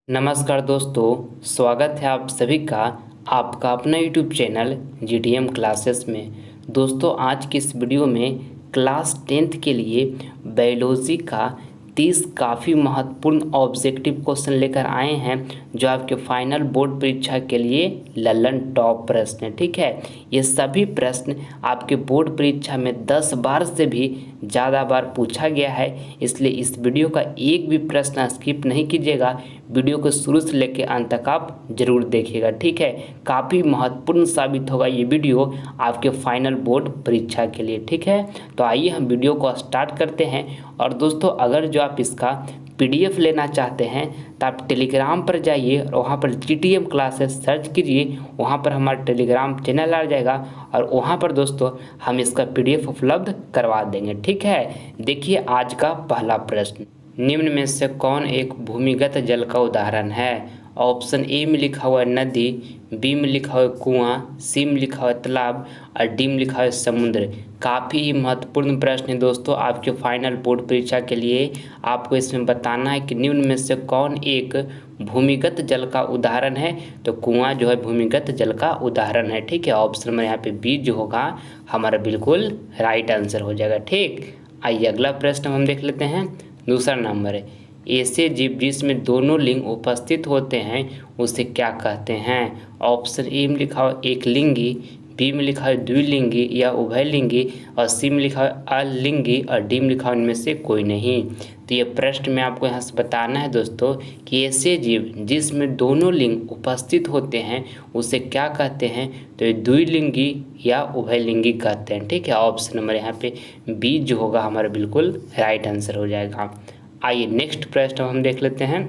नमस्कार दोस्तों, स्वागत है आप सभी का आपका अपना यूट्यूब चैनल जीडीएम क्लासेस में। दोस्तों, आज की इस वीडियो में क्लास 10th के लिए बायोलॉजी का 30 काफ़ी महत्वपूर्ण ऑब्जेक्टिव क्वेश्चन लेकर आए हैं, जो आपके फाइनल बोर्ड परीक्षा के लिए ललन टॉप प्रश्न है। ठीक है, ये सभी प्रश्न आपके बोर्ड परीक्षा में 10 बार से भी ज़्यादा बार पूछा गया है, इसलिए इस वीडियो का एक भी प्रश्न स्किप नहीं कीजिएगा। वीडियो को शुरू से लेकर अंत तक आप जरूर देखिएगा। ठीक है, काफ़ी महत्वपूर्ण साबित होगा ये वीडियो आपके फाइनल बोर्ड परीक्षा के लिए। ठीक है, तो आइए हम वीडियो को स्टार्ट करते हैं। और दोस्तों, अगर जो आप इसका पीडीएफ लेना चाहते हैं तो आप टेलीग्राम पर जाइए और वहाँ पर जीडीएम क्लासेस सर्च कीजिए। वहाँ पर हमारा टेलीग्राम चैनल आ जाएगा और वहाँ पर दोस्तों हम इसका पीडीएफ उपलब्ध करवा देंगे। ठीक है, देखिए आज का पहला प्रश्न, निम्न में से कौन एक भूमिगत जल का उदाहरण है? ऑप्शन ए में लिखा हुआ है नदी, बी में लिखा हुआ है कुआं, सी में लिखा हुआ है तालाब और डी में लिखा हुआ है समुद्र। काफ़ी महत्वपूर्ण प्रश्न है दोस्तों आपके फाइनल बोर्ड परीक्षा के लिए। आपको इसमें बताना है कि निम्न में से कौन एक भूमिगत जल का उदाहरण है। तो कुआं जो है भूमिगत जल का उदाहरण है। ठीक है, ऑप्शन में यहाँ पे बी जो होगा हमारा बिल्कुल राइट आंसर हो जाएगा। ठीक, आइए अगला प्रश्न हम देख लेते हैं। दूसरा नंबर है, ऐसे जीव जिसमें दोनों लिंग उपस्थित होते हैं उसे क्या कहते हैं? ऑप्शन ए में लिखा हुआ एक लिंगी, बी में लिखा है द्विलिंगी या उभयलिंगी और सी में लिखा है अलिंगी और डी में लिखा है इनमें से कोई नहीं। तो ये प्रश्न में आपको यहाँ से बताना है दोस्तों कि ऐसे जीव जिसमें दोनों लिंग उपस्थित होते हैं उसे क्या कहते हैं? तो ये द्विलिंगी या उभयलिंगी कहते हैं। ठीक है, ऑप्शन नंबर यहाँ पे बी जो होगा हमारा बिल्कुल राइट आंसर हो जाएगा। आइए नेक्स्ट प्रश्न हम देख लेते हैं।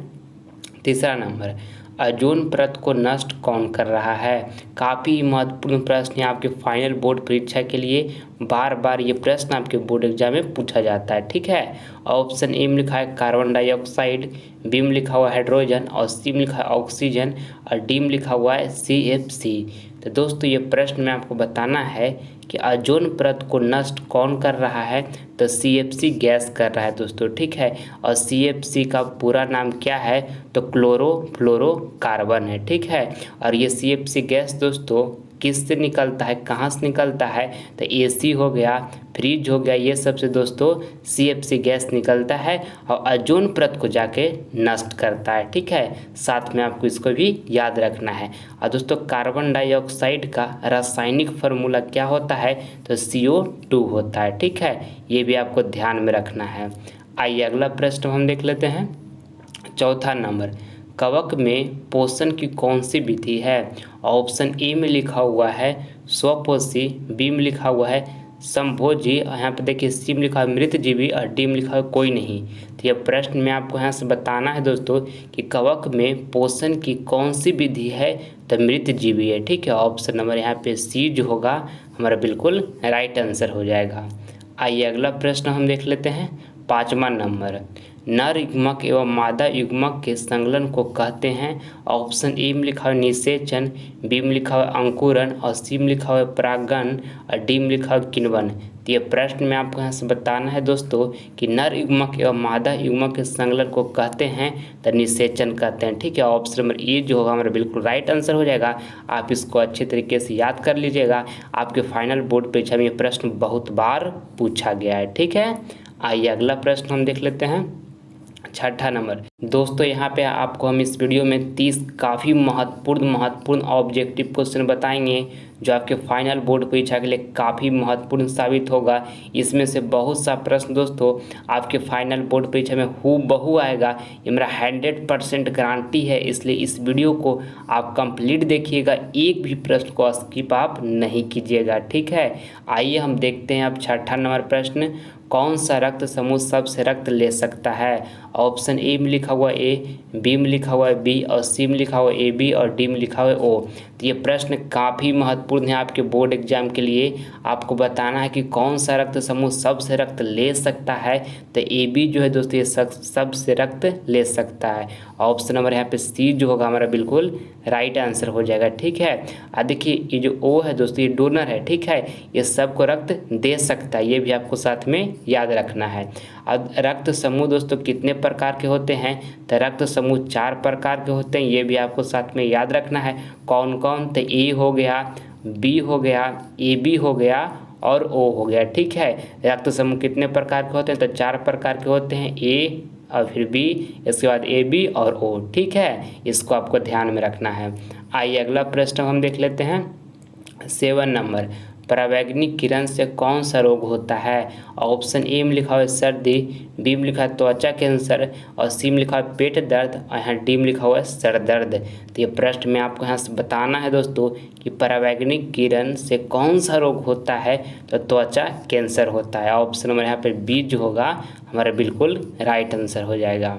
तीसरा नंबर, ओजोन परत को नष्ट कौन कर रहा है? काफ़ी महत्वपूर्ण प्रश्न है आपके फाइनल बोर्ड परीक्षा के लिए। बार बार ये प्रश्न आपके बोर्ड एग्जाम में पूछा जाता है। ठीक है, ऑप्शन ए में लिखा है कार्बन डाइऑक्साइड, बी में लिखा हुआ है हाइड्रोजन और सी में लिखा है ऑक्सीजन और डी में लिखा हुआ है CFC। तो दोस्तों ये प्रश्न में आपको बताना है कि ओजोन परत को नष्ट कौन कर रहा है? तो CFC गैस कर रहा है दोस्तों। ठीक है, और CFC का पूरा नाम क्या है? तो क्लोरोफ्लोरोकार्बन है। ठीक है, और ये CFC गैस दोस्तों किससे निकलता है, कहाँ से निकलता है? तो AC हो गया, फ्रिज हो गया, ये सबसे दोस्तों CFC गैस निकलता है और ओजोन परत को जाके नष्ट करता है। ठीक है, साथ में आपको इसको भी याद रखना है। और दोस्तों कार्बन डाइऑक्साइड का रासायनिक फार्मूला क्या होता है? तो CO2 होता है। ठीक है, ये भी आपको ध्यान में रखना है। आइए अगला प्रश्न हम देख लेते हैं। चौथा नंबर, कवक में पोषण की कौन सी विधि है? ऑप्शन ए में लिखा हुआ है स्वपोषी, बी में लिखा हुआ है संभोजी, यहाँ पे देखिए सी में लिखा है मृतजीवी और डी में लिखा है कोई नहीं। तो यह प्रश्न में आपको यहाँ से बताना है दोस्तों कि कवक में पोषण की कौन सी विधि है? तो मृतजीवी है। ठीक है, ऑप्शन नंबर यहाँ पे सी जो होगा हमारा बिल्कुल राइट आंसर हो जाएगा। आइए अगला प्रश्न हम देख लेते हैं। पाँचवा नंबर, नर युग्मक एवं मादा युग्मक के संकलन को कहते हैं। ऑप्शन ए में लिखा हुआ निषेचन, बी में लिखा हुआ अंकुरन और सी में लिखा हुआ परागण और डी में लिखा हुआ किण्वन। तो ये प्रश्न में आपको यहाँ से बताना है दोस्तों कि नर युग्मक एवं मादा युग्मक के संकलन को कहते हैं तो निषेचन कहते हैं। ठीक है, ऑप्शन नंबर ए जो होगा हमारा बिल्कुल राइट आंसर हो जाएगा। आप इसको अच्छे तरीके से याद कर लीजिएगा, आपके फाइनल बोर्ड परीक्षा में ये प्रश्न बहुत बार पूछा गया है। ठीक है, आइए अगला प्रश्न हम देख लेते हैं। छठा नंबर, दोस्तों यहाँ पे आपको हम इस वीडियो में 30 काफ़ी महत्वपूर्ण ऑब्जेक्टिव क्वेश्चन बताएंगे, जो आपके फाइनल बोर्ड परीक्षा के लिए काफ़ी महत्वपूर्ण साबित होगा। इसमें से बहुत सा प्रश्न दोस्तों आपके फाइनल बोर्ड परीक्षा में हूबहू आएगा, ये मेरा 100% गारंटी है। इसलिए इस वीडियो को आप कंप्लीट देखिएगा, एक भी प्रश्न को स्किप आप नहीं कीजिएगा। ठीक है, आइए हम देखते हैं अब छठा नंबर प्रश्न, कौन सा रक्त समूह सबसे रक्त ले सकता है? ऑप्शन ए में लिखा हुआ ए, बी में लिखा हुआ है बी और सी में लिखा हुआ AB और डी में लिखा हुआ है O। तो ये प्रश्न काफ़ी महत्वपूर्ण महत्वपूर्ण है आपके बोर्ड एग्जाम के लिए। आपको बताना है कि कौन सा रक्त समूह सबसे रक्त ले सकता है। तो AB जो है दोस्तों ये सबसे रक्त ले सकता है। ऑप्शन नंबर यहाँ पे C जो होगा हमारा बिल्कुल राइट आंसर हो जाएगा। ठीक है, देखिए ये जो O है दोस्तों ये डोनर है। ठीक है, ये सबको रक्त दे सकता है, ये भी आपको साथ में याद रखना है। अब रक्त समूह दोस्तों कितने प्रकार के होते हैं? तो रक्त समूह 4 प्रकार के होते हैं, ये भी आपको साथ में याद रखना है। कौन कौन? तो A हो गया, B हो गया, AB हो गया और O हो गया। ठीक है, रक्त समूह कितने प्रकार के होते हैं? तो 4 प्रकार के होते हैं, A और फिर B, इसके बाद AB और O। ठीक है, इसको आपको ध्यान में रखना है। आइए अगला प्रश्न हम देख लेते हैं। 7 नंबर, परावैंगनिक किरण से कौन सा रोग होता है? ऑप्शन ए में लिखा हुआ है सर्दी, बी में लिखा है त्वचा कैंसर और सी में लिखा है पेट दर्द और यहाँ डी में लिखा हुआ है सर दर्द। तो ये प्रश्न में आपको यहाँ से बताना है दोस्तों कि परावैंगनिक किरण से कौन सा रोग होता है? तो त्वचा कैंसर होता है। ऑप्शन नंबर यहाँ पर बी जो होगा हमारा बिल्कुल राइट आंसर हो जाएगा।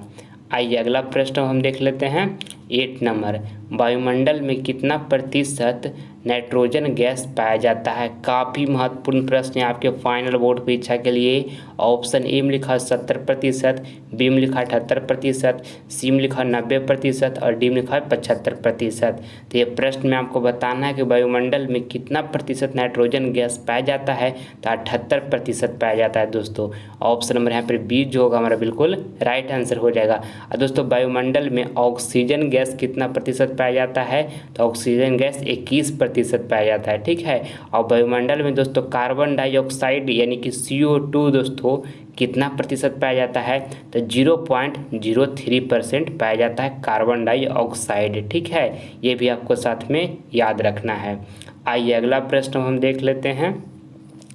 आइए अगला प्रश्न हम देख लेते हैं। 8 नंबर, वायुमंडल में कितना प्रतिशत नाइट्रोजन गैस पाया जाता है? काफ़ी महत्वपूर्ण प्रश्न है आपके फाइनल बोर्ड परीक्षा के लिए। ऑप्शन ए में लिखा है 70%, बी में लिखा है 78%, सी में लिखा है 90% और डी में लिखा है 75%। तो ये प्रश्न में आपको बताना है कि वायुमंडल में कितना प्रतिशत नाइट्रोजन गैस पाया जाता है? तो 78% पाया जाता है दोस्तों। ऑप्शन नंबर यहाँ पर बी जो होगा हमारा बिल्कुल राइट आंसर हो जाएगा। और दोस्तों वायुमंडल में ऑक्सीजन गैस कितना प्रतिशत पाया जाता है? तो ऑक्सीजन गैस 21% पाया जाता है। ठीक है, और वायुमंडल में दोस्तों कार्बन डाइऑक्साइड यानी कि CO2 दोस्तों कितना प्रतिशत पाया जाता है? तो 0.03% पाया जाता है कार्बन डाइऑक्साइड। ठीक है, ये भी आपको साथ में याद रखना है। आइए अगला प्रश्न हम देख लेते हैं।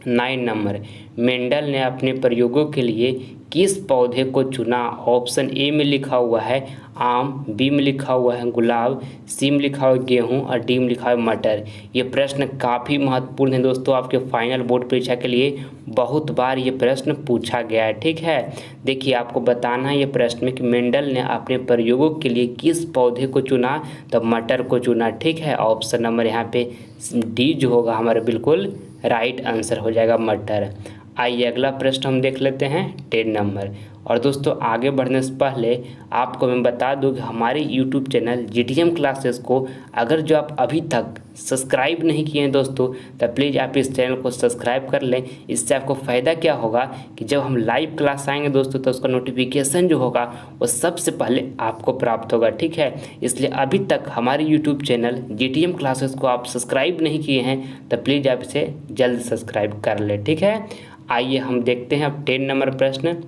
9 नंबर, मेंडल ने अपने प्रयोगों के लिए किस पौधे को चुना? ऑप्शन ए में लिखा हुआ है आम, बी में लिखा हुआ है गुलाब, सी में लिखा हुआ है गेहूं और डी में लिखा है मटर। ये प्रश्न काफ़ी महत्वपूर्ण है दोस्तों आपके फाइनल बोर्ड परीक्षा के लिए। बहुत बार ये प्रश्न पूछा गया है। ठीक है, देखिए आपको बताना है ये प्रश्न में कि मेंडल ने अपने प्रयोगों के लिए किस पौधे को चुना? तो मटर को चुना। ठीक है, ऑप्शन नंबर यहाँ पे डी जो होगा हमारा बिल्कुल राइट आंसर हो जाएगा मटर। आइए अगला प्रश्न हम देख लेते हैं। 10 नंबर, और दोस्तों आगे बढ़ने से पहले आपको मैं बता दूं कि हमारे YouTube चैनल GTM क्लासेस को अगर जो आप अभी तक सब्सक्राइब नहीं किए हैं दोस्तों तो प्लीज़ आप इस चैनल को सब्सक्राइब कर लें। इससे आपको फ़ायदा क्या होगा कि जब हम लाइव क्लास आएंगे दोस्तों तो उसका नोटिफिकेशन जो होगा वो सबसे पहले आपको प्राप्त होगा। ठीक है, इसलिए अभी तक हमारे YouTube चैनल GTM क्लासेस को आप सब्सक्राइब नहीं किए हैं तो प्लीज़ आप इसे जल्द सब्सक्राइब कर लें। ठीक है, आइए हम देखते हैं अब 10 नंबर प्रश्न।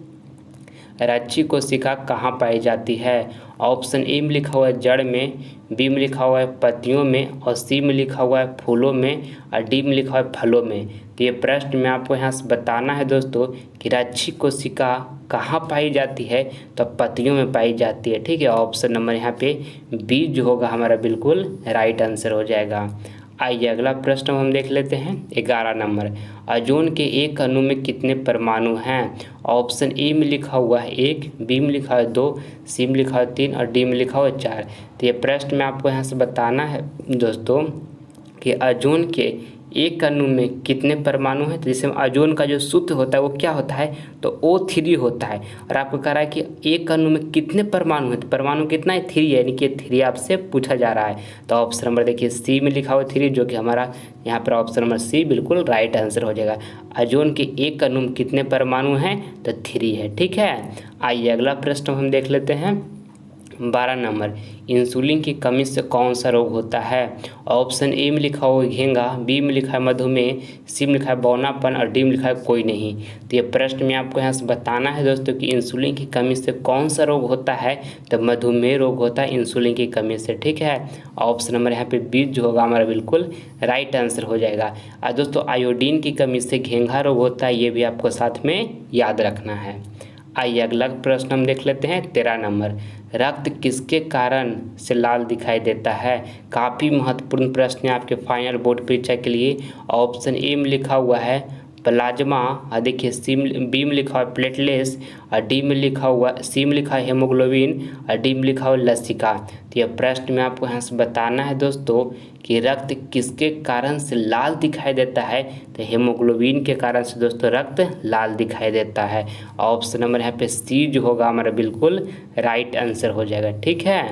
रज्जु कोशिका कहाँ पाई जाती है? ऑप्शन ए में लिखा हुआ है जड़ में, बी में लिखा हुआ है पत्तियों में और सी में लिखा हुआ है फूलों में और डी में लिखा हुआ है फलों में। तो ये प्रश्न में आपको यहाँ से बताना है दोस्तों कि रज्जु कोशिका कहाँ पाई जाती है? तो पत्तियों में पाई जाती है। ठीक है, ऑप्शन नंबर यहाँ पे बी जो होगा हमारा बिल्कुल राइट आंसर हो जाएगा। आइए अगला प्रश्न हम देख लेते हैं। 11 नंबर, ओजोन के एक अणु में कितने परमाणु हैं? ऑप्शन ए में लिखा हुआ है 1, बी में लिखा है 2, सी में लिखा है 3 और डी में लिखा हुआ है 4। तो ये प्रश्न में आपको यहाँ से बताना है दोस्तों कि ओजोन के एक अणु में कितने परमाणु हैं। तो जैसे ओजोन का जो सूत्र होता है वो क्या होता है? तो O3 होता है। और आपको कह रहा है कि एक अणु में कितने परमाणु हैं, तो परमाणु कितना है? 3, यानी कि 3 आपसे पूछा जा रहा है। तो ऑप्शन नंबर देखिए सी में लिखा हुआ 3 जो कि हमारा यहाँ पर ऑप्शन नंबर सी बिल्कुल राइट आंसर हो जाएगा। ओजोन के एक अणु में कितने परमाणु हैं? तो 3 है। ठीक है, आइए अगला प्रश्न हम देख लेते हैं। 12 नंबर, इंसुलिन की कमी से कौन सा रोग होता है? ऑप्शन ए में लिखा हुआ है घेंगा, बी में लिखा है मधुमेह, सी में लिखा है बौनापन और डी में लिखा है कोई नहीं। तो ये प्रश्न में आपको यहाँ से बताना है दोस्तों कि इंसुलिन की कमी से कौन सा रोग होता है? तो मधुमेह रोग होता है इंसुलिन की कमी से। ठीक है, ऑप्शन नंबर यहाँ पे बी जो होगा हमारा बिल्कुल राइट आंसर हो जाएगा। और दोस्तों आयोडीन की कमी से घेंघा रोग होता है, ये भी आपको साथ में याद रखना है। आइए अगला प्रश्न हम देख लेते हैं। 13 नंबर, रक्त किसके कारण से लाल दिखाई देता है? काफ़ी महत्वपूर्ण प्रश्न है आपके फाइनल बोर्ड परीक्षा के लिए। ऑप्शन ए में लिखा हुआ है प्लाज्मा, देखिए बी में लिखा हुआ है प्लेटलेट्स, और डी में लिखा हुआ, सी में लिखा है हेमोग्लोबिन, और डी में लिखा हुआ लसिका। तो यह प्रश्न में आपको यहाँ से बताना है दोस्तों कि रक्त किसके कारण से लाल दिखाई देता है। तो हेमोग्लोबिन के कारण से दोस्तों रक्त लाल दिखाई देता है। ऑप्शन नंबर यहाँ पे सी जो होगा हमारा बिल्कुल राइट आंसर हो जाएगा। ठीक है,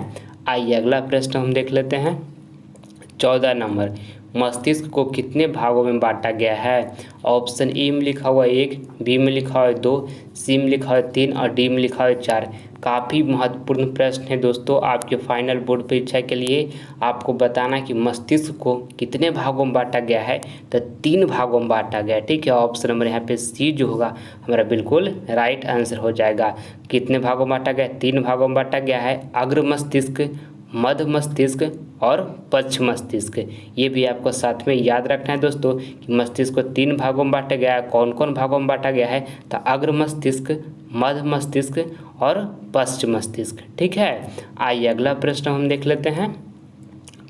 आइए अगला प्रश्न हम देख लेते हैं। 14 नंबर, मस्तिष्क को कितने भागों में बांटा गया है। ऑप्शन ए में लिखा हुआ 1, बी में लिखा हुआ 2, सी में लिखा हुआ 3 और डी में लिखा हुआ 4। काफ़ी महत्वपूर्ण प्रश्न है दोस्तों आपके फाइनल बोर्ड परीक्षा के लिए। आपको बताना कि मस्तिष्क को कितने भागों में बांटा गया है। तो 3 भागों में बांटा गया है। ठीक है, ऑप्शन नंबर यहाँ पे सी जो होगा हमारा बिल्कुल राइट आंसर हो जाएगा। कितने भागों में बांटा गया है? 3 भागों में बांटा गया है। अग्र मस्तिष्क, मध्य मस्तिष्क और पश्च मस्तिष्क। ये भी आपको साथ में याद रखना है दोस्तों कि मस्तिष्क को 3 भागों में बांटा गया है। कौन कौन भागों में बांटा गया है? तो अग्र मस्तिष्क, मध्य मस्तिष्क और पश्च मस्तिष्क। ठीक है, आइए अगला प्रश्न हम देख लेते हैं।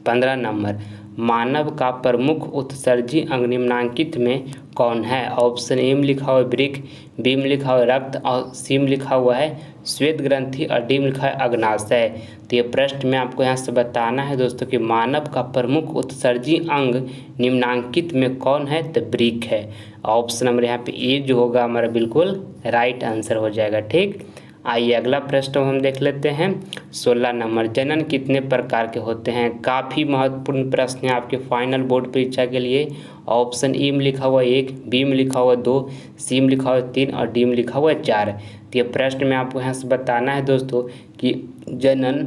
15 नंबर, मानव का प्रमुख उत्सर्जी अंग निम्नांकित में कौन है। ऑप्शन ए में लिखा हुआ है वृक्क, बी में लिखा हुआ है रक्त और सी में लिखा हुआ है श्वेत ग्रंथि और डी में लिखा है अग्नाशय। तो ये प्रश्न में आपको यहाँ से बताना है दोस्तों कि मानव का प्रमुख उत्सर्जी अंग निम्नांकित में कौन है। तो वृक्क है। ऑप्शन नंबर यहाँ पे ए जो होगा हमारा बिल्कुल राइट आंसर हो जाएगा। ठीक, आइए अगला प्रश्न हम देख लेते हैं। 16 नंबर, जनन कितने प्रकार के होते हैं। काफ़ी महत्वपूर्ण प्रश्न है आपके फाइनल बोर्ड परीक्षा के लिए। ऑप्शन ए में लिखा हुआ 1, बी में लिखा हुआ 2, सी में लिखा हुआ 3 और डी में लिखा हुआ 4। तो ये प्रश्न में आपको यहाँ से बताना है दोस्तों कि जनन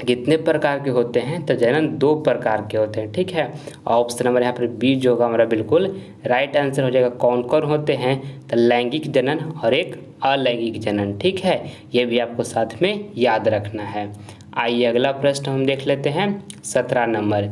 कितने प्रकार के होते हैं। तो जनन 2 प्रकार के होते हैं। ठीक है, ऑप्शन नंबर यहाँ पर बी जो होगा हमारा बिल्कुल राइट आंसर हो जाएगा। कौन कौन होते हैं? तो लैंगिक जनन और एक अलैंगिक जनन। ठीक है, ये भी आपको साथ में याद रखना है। आइए अगला प्रश्न हम देख लेते हैं। 17 नंबर,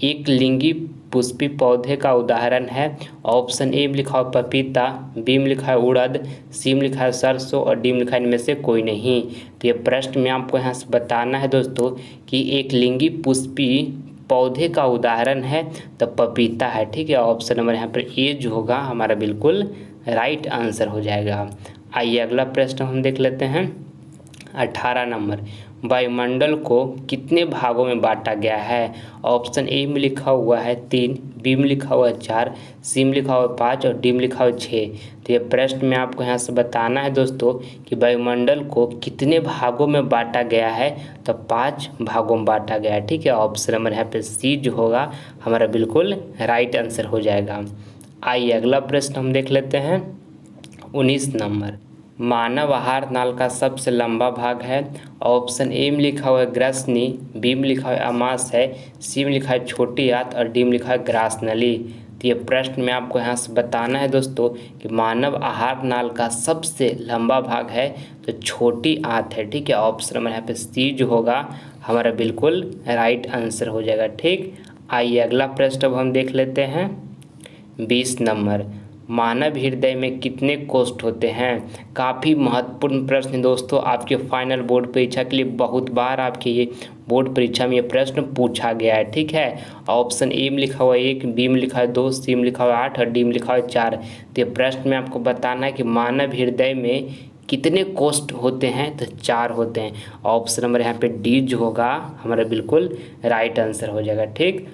एक लिंगी पुष्पी पौधे का उदाहरण है। ऑप्शन ए में लिखा हुआ पपीता, बी में लिखा है उड़द, सी में लिखा है सरसों और डी में लिखा है इनमें से कोई नहीं। तो ये प्रश्न में आपको यहाँ से बताना है दोस्तों कि एक लिंगी पुष्पी पौधे का उदाहरण है तो पपीता है। ठीक है, ऑप्शन नंबर यहाँ पर ए जो होगा हमारा बिल्कुल राइट आंसर हो जाएगा। आइए अगला प्रश्न हम देख लेते हैं। 18 नंबर, वायुमंडल को कितने भागों में बांटा गया है। ऑप्शन ए में लिखा हुआ है 3, बी में लिखा हुआ है 4, सी में लिखा हुआ है 5 और डी में लिखा हुआ है 6। तो ये प्रश्न में आपको यहाँ से बताना है दोस्तों कि वायुमंडल को कितने भागों में बांटा गया है। तो 5 भागों में बांटा गया है। ठीक है, ऑप्शन नंबर यहाँ पे सी जो होगा हमारा बिल्कुल राइट आंसर हो जाएगा। आइए अगला प्रश्न हम देख लेते हैं। 19 नंबर, मानव आहार नाल का सबसे लंबा भाग है। ऑप्शन ए में लिखा हुआ है ग्रसनी, बी में लिखा हुआ है अमाशय, सी में लिखा है छोटी आंत और डी में लिखा है ग्रासनली। तो ये प्रश्न में आपको यहाँ से बताना है दोस्तों कि मानव आहार नाल का सबसे लंबा भाग है तो छोटी आंत है। ठीक है, ऑप्शन नंबर यहाँ पे सी जो होगा हमारा बिल्कुल राइट आंसर हो जाएगा। ठीक, आइए अगला प्रश्न अब हम देख लेते हैं। 20 नंबर, मानव हृदय में कितने कोष्ठ होते हैं। काफ़ी महत्वपूर्ण प्रश्न दोस्तों आपके फाइनल बोर्ड परीक्षा के लिए। बहुत बार आपके ये बोर्ड परीक्षा में ये प्रश्न पूछा गया है। ठीक है, ऑप्शन ए में लिखा हुआ 1, बी में लिखा है 2, सी में लिखा हुआ 8 और डी में लिखा हुआ 4। तो ये प्रश्न में आपको बताना है कि मानव हृदय में कितने कोष्ठ होते हैं। तो 4 होते हैं। ऑप्शन नंबर यहाँ पे डी जो होगा हमारा बिल्कुल राइट आंसर हो जाएगा। ठीक,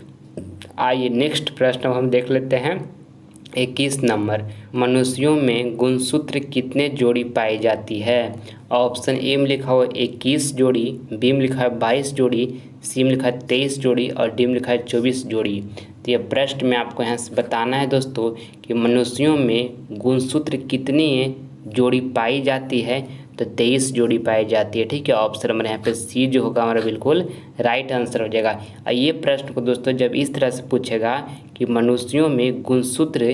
आइए नेक्स्ट प्रश्न हम देख लेते हैं। 21 नंबर, मनुष्यों में गुणसूत्र कितने जोड़ी पाई जाती है। ऑप्शन ए में लिखा हुआ 21 जोड़ी, बी में लिखा है 22 जोड़ी, सी में लिखा है 23 जोड़ी और डी में लिखा है 24 जोड़ी। तो ये प्रश्न में आपको यहाँ से बताना है दोस्तों कि मनुष्यों में गुणसूत्र कितनी जोड़ी पाई जाती है। तो 23 जोड़ी पाई जाती है। ठीक है, ऑप्शन नंबर यहाँ पे सी जो होगा हमारा बिल्कुल राइट आंसर हो जाएगा। ये प्रश्न को दोस्तों जब इस तरह से पूछेगा कि मनुष्यों में गुणसूत्र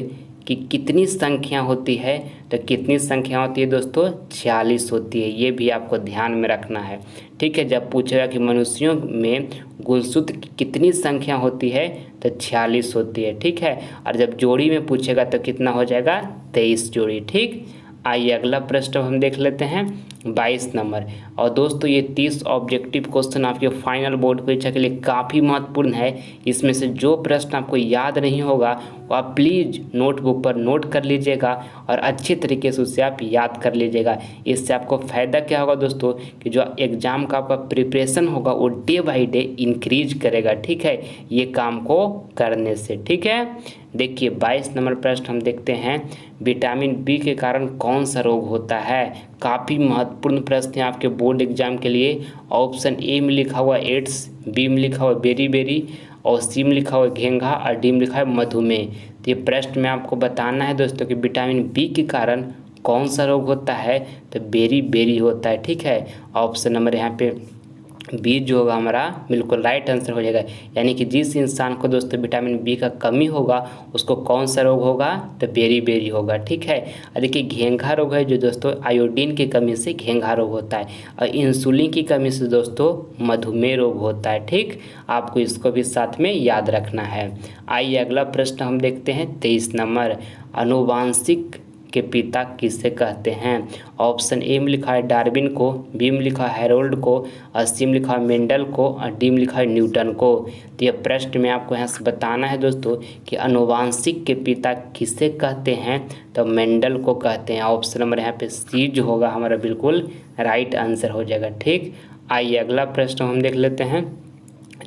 की कितनी संख्या होती है तो कितनी संख्या होती है दोस्तों 46 होती है। ये भी आपको ध्यान में रखना है। ठीक है, जब पूछेगा कि मनुष्यों में गुणसूत्र की कितनी संख्या होती है तो 46 होती है। ठीक है, और जब जोड़ी में पूछेगा तो कितना हो जाएगा 23 जोड़ी। ठीक, आइए अगला प्रश्न हम देख लेते हैं 22 नंबर। और दोस्तों ये 30 ऑब्जेक्टिव क्वेश्चन आपके फाइनल बोर्ड परीक्षा के लिए काफ़ी महत्वपूर्ण है। इसमें से जो प्रश्न आपको याद नहीं होगा वो आप प्लीज़ नोटबुक पर नोट कर लीजिएगा और अच्छी तरीके से उसे आप याद कर लीजिएगा। इससे आपको फ़ायदा क्या होगा दोस्तों कि जो एग्ज़ाम का आपका प्रिपरेशन होगा वो डे बाई डे इंक्रीज करेगा, ठीक है, ये काम को करने से, ठीक है। देखिए 22 नंबर प्रश्न हम देखते हैं, विटामिन बी के कारण कौन सा रोग होता है। काफ़ी महत्वपूर्ण प्रश्न है आपके बोर्ड एग्जाम के लिए। ऑप्शन ए में लिखा हुआ एड्स, बी में लिखा हुआ बेरी बेरी, और सी में लिखा हुआ घेंघा, और डी में लिखा है मधुमेह। तो ये प्रश्न में आपको बताना है दोस्तों कि विटामिन बी के कारण कौन सा रोग होता है, तो बेरी बेरी होता है, ठीक है। ऑप्शन नंबर यहाँ पे बी जो होगा हमारा बिल्कुल राइट आंसर हो जाएगा। यानी कि जिस इंसान को दोस्तों विटामिन बी का कमी होगा उसको कौन सा रोग होगा, तो बेरी बेरी होगा, ठीक है। और देखिए घेंघा रोग है जो दोस्तों आयोडीन की कमी से घेंघा रोग होता है, और इंसुलिन की कमी से दोस्तों मधुमेह रोग होता है, ठीक। आपको इसको भी साथ में याद रखना है। आइए अगला प्रश्न हम देखते हैं 23 नंबर। आनुवांशिक के पिता किसे कहते हैं। ऑप्शन ए में लिखा है डार्विन को, बी में लिखा है हैरोल्ड को, और सी में लिखा है मेंडल को, और डी में लिखा है न्यूटन को। तो ये प्रश्न में आपको यहाँ से बताना है दोस्तों कि आनुवांशिक के पिता किसे कहते हैं, तो मेंडल को कहते हैं। ऑप्शन नंबर यहाँ पे सी जो होगा हमारा बिल्कुल राइट आंसर हो जाएगा, ठीक। आइए अगला प्रश्न हम देख लेते हैं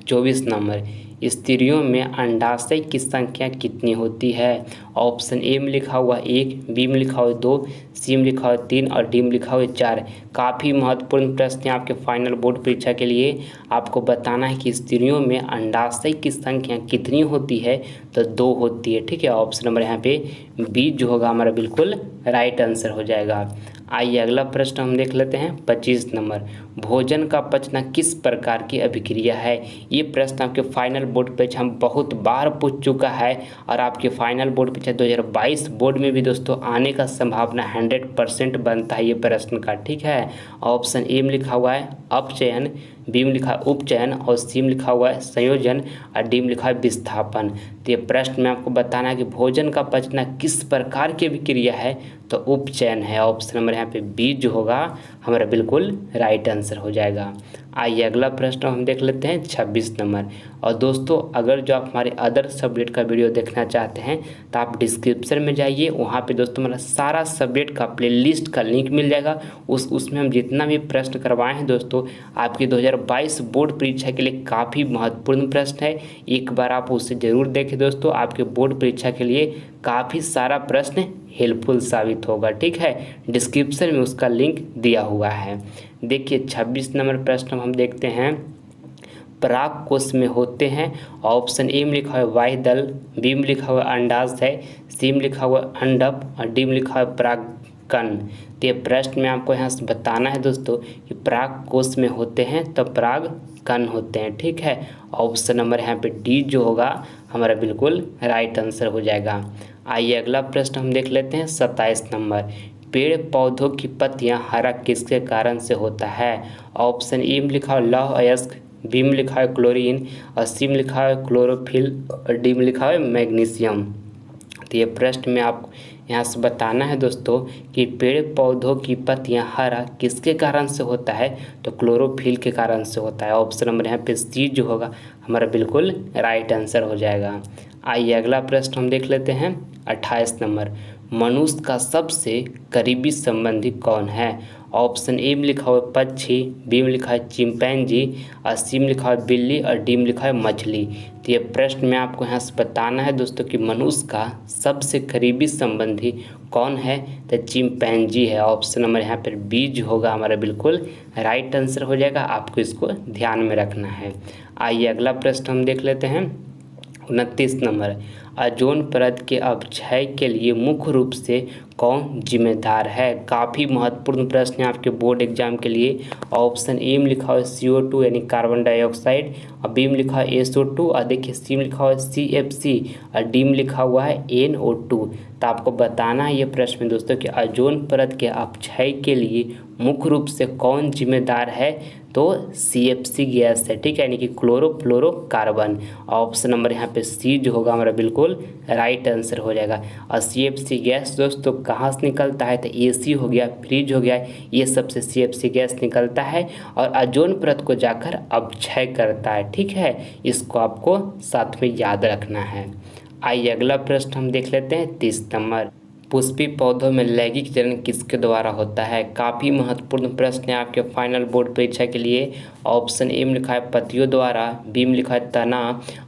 24 नंबर। स्त्रियों में अंडाशय की संख्या कितनी होती है। ऑप्शन ए में लिखा हुआ 1, बी में लिखा हुआ 2, सी में लिखा हुआ 3, और डी में लिखा हुआ 4। काफ़ी महत्वपूर्ण प्रश्न है आपके फाइनल बोर्ड परीक्षा के लिए। आपको बताना है कि स्त्रियों में अंडाशय की संख्या कितनी होती है, तो 2 होती है, ठीक है। ऑप्शन नंबर यहाँ पे बी जो होगा हमारा बिल्कुल राइट आंसर हो जाएगा। आइए अगला प्रश्न हम देख लेते हैं 25 नंबर। भोजन का पचना किस प्रकार की अभिक्रिया है। ये प्रश्न आपके फाइनल बोर्ड परीक्षा में बहुत बार पूछ चुका है, और आपके फाइनल बोर्ड परीक्षा 2022 बोर्ड में भी दोस्तों आने का संभावना 100% बनता है ये प्रश्न का, ठीक है। ऑप्शन ए में लिखा हुआ है अपचयन, बी में लिखा है उपचयन, और सी में लिखा हुआ है संयोजन, और डी में लिखा है विस्थापन। तो ये प्रश्न में आपको बताना है कि भोजन का पचना किस प्रकार की अभिक्रिया है, तो उपचयन है। ऑप्शन नंबर यहाँ पे बी जो होगा हमारा बिल्कुल राइट आंसर हो जाएगा। आइए अगला प्रश्न हम देख लेते हैं 26 नंबर। और दोस्तों अगर जो आप हमारे अदर सब्जेक्ट का वीडियो देखना चाहते हैं तो आप डिस्क्रिप्शन में जाइए, वहाँ पे दोस्तों हमारा सारा सब्जेक्ट का प्लेलिस्ट का लिंक मिल जाएगा। उसमें हम जितना भी प्रश्न करवाए हैं दोस्तों आपकी 2022 बोर्ड परीक्षा के लिए काफ़ी महत्वपूर्ण प्रश्न है। एक बार आप उसे ज़रूर देखें दोस्तों, आपके बोर्ड परीक्षा के लिए काफ़ी सारा प्रश्न हेल्पफुल साबित होगा, ठीक है। डिस्क्रिप्शन में उसका लिंक दिया हुआ है। देखिए 26 नंबर प्रश्न हम देखते हैं, पराग कोश में होते हैं। ऑप्शन ए में लिखा हुआ है वायुदल, बी में लिखा हुआ अंडाशय, सी में लिखा हुआ अंडप, और डी में लिखा हुआ परागकण। तो ये प्रश्न में आपको यहाँ से बताना है दोस्तों कि पराग कोश में होते हैं तो परागकण होते हैं, ठीक है। ऑप्शन नंबर यहाँ पे डी जो होगा हमारा बिल्कुल राइट आंसर हो जाएगा। आइए अगला प्रश्न हम देख लेते हैं 27 नंबर। पेड़ पौधों की पत्तियां हरा किसके कारण से होता है। ऑप्शन ए में लिखा है लौह अयस्क, बी में लिखा है क्लोरीन, और सी में लिखा है क्लोरोफिल, और डी में लिखा है मैग्नीशियम। तो ये प्रश्न में आप यहाँ से बताना है दोस्तों कि पेड़ पौधों की पत्तियां हरा किसके कारण से होता है, तो क्लोरोफिल के कारण से होता है। ऑप्शन नंबर यहाँ पे सी जो होगा हमारा बिल्कुल राइट आंसर हो जाएगा। आइए अगला प्रश्न हम देख लेते हैं 28 नंबर। मनुष्य का सबसे करीबी संबंधी कौन है। ऑप्शन ए में लिखा हुआ है पक्षी, बी में लिखा है चिंपैंजी, और सी में लिखा है बिल्ली, और डी में लिखा है मछली। तो ये प्रश्न में आपको यहाँ से बताना है दोस्तों कि मनुष्य का सबसे करीबी संबंधी कौन है, तो चिंपैंजी है। ऑप्शन नंबर यहाँ पर बी जो होगा हमारा बिल्कुल राइट आंसर हो जाएगा, आपको इसको ध्यान में रखना है। आइए अगला प्रश्न हम देख लेते हैं 29 नंबर। ओजोन परत के अपक्षय के लिए मुख्य रूप से कौन जिम्मेदार है। काफ़ी महत्वपूर्ण प्रश्न है आपके बोर्ड एग्जाम के लिए। ऑप्शन ए में लिखा हुआ है CO2 यानी कार्बन डाइऑक्साइड, और बी में लिखा है SO2, और देखिए सी में लिखा हुआ है CFC, और डी में लिखा हुआ है NO2। तो आपको बताना है ये प्रश्न में दोस्तों कि ओजोन परत के अपक्षय के लिए मुख्य रूप से कौन जिम्मेदार है, तो CFC गैस है, ठीक है, यानी कि क्लोरोफ्लोरोकार्बन। ऑप्शन नंबर यहाँ पे सी जो होगा हमारा बिल्कुल बिल्कुल राइट आंसर हो जाएगा। और CFC गैस दोस्तों कहाँ से निकलता है, तो AC हो गया, फ्रिज हो गया, ये सबसे CFC गैस निकलता है और ओजोन परत को जाकर अपक्षय करता है। ठीक है, इसको आपको साथ में याद रखना है। आइए अगला प्रश्न हम देख लेते हैं 30 नंबर। पुष्पी पौधों में लैंगिक चरण किसके द्वारा होता है? काफ़ी महत्वपूर्ण प्रश्न है आपके फाइनल बोर्ड परीक्षा के लिए। ऑप्शन ए में लिखा है पत्तियों द्वारा, बी में लिखा है तना,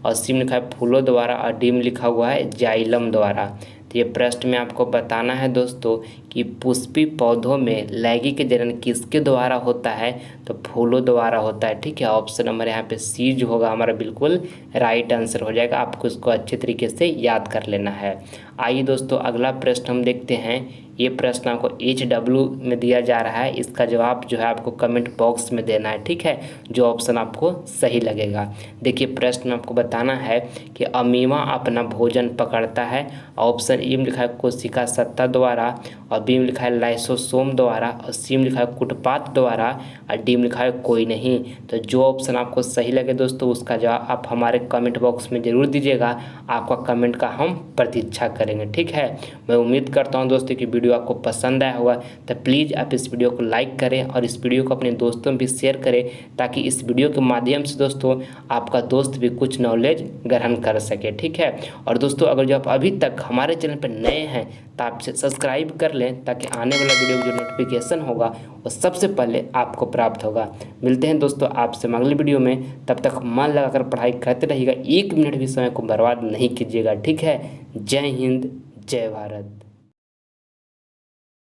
और सी में लिखा है फूलों द्वारा, और डी में लिखा हुआ है जाइलम द्वारा। तो ये प्रश्न में आपको बताना है दोस्तों कि पुष्पी पौधों में लैंगिक चरण किसके द्वारा होता है, तो फूलों द्वारा होता है। ठीक है, ऑप्शन नंबर यहाँ पे सी जो होगा हमारा बिल्कुल राइट आंसर हो जाएगा। आपको इसको अच्छे तरीके से याद कर लेना है। आइए दोस्तों अगला प्रश्न हम देखते हैं। ये प्रश्न आपको HW में दिया जा रहा है, इसका जवाब जो है आपको कमेंट बॉक्स में देना है। ठीक है, जो ऑप्शन आपको सही लगेगा। देखिए प्रश्न में आपको बताना है कि अमीमा अपना भोजन पकड़ता है। ऑप्शन ए में लिखा है कोशिका सत्ता द्वारा, और बी में लिखा है लाइसोसोम द्वारा, और सी में लिखा है कुटपात द्वारा, और डी में लिखा है कोई नहीं। तो जो ऑप्शन आपको सही लगे दोस्तों उसका जवाब आप हमारे कमेंट बॉक्स में ज़रूर दीजिएगा। आपका कमेंट का हम प्रतीक्षा करेंगे। ठीक है, मैं उम्मीद करता हूं दोस्तों कि वीडियो आपको पसंद आया होगा, तो प्लीज़ आप इस वीडियो को लाइक करें और इस वीडियो को अपने दोस्तों में भी शेयर करें, ताकि इस वीडियो के माध्यम से दोस्तों आपका दोस्त भी कुछ नॉलेज ग्रहण कर सके। ठीक है, और दोस्तों अगर जो आप अभी तक हमारे चैनल पर नए हैं तो आप सब्सक्राइब कर लें, ताकि आने वाला वीडियो जो नोटिफिकेशन होगा वो सबसे पहले आपको प्राप्त होगा। मिलते हैं दोस्तों आपसे अगली वीडियो में, तब तक मन लगाकर पढ़ाई करते रहिएगा, 1 मिनट भी समय को बर्बाद नहीं कीजिएगा। ठीक है, जय हिंद, जय भारत।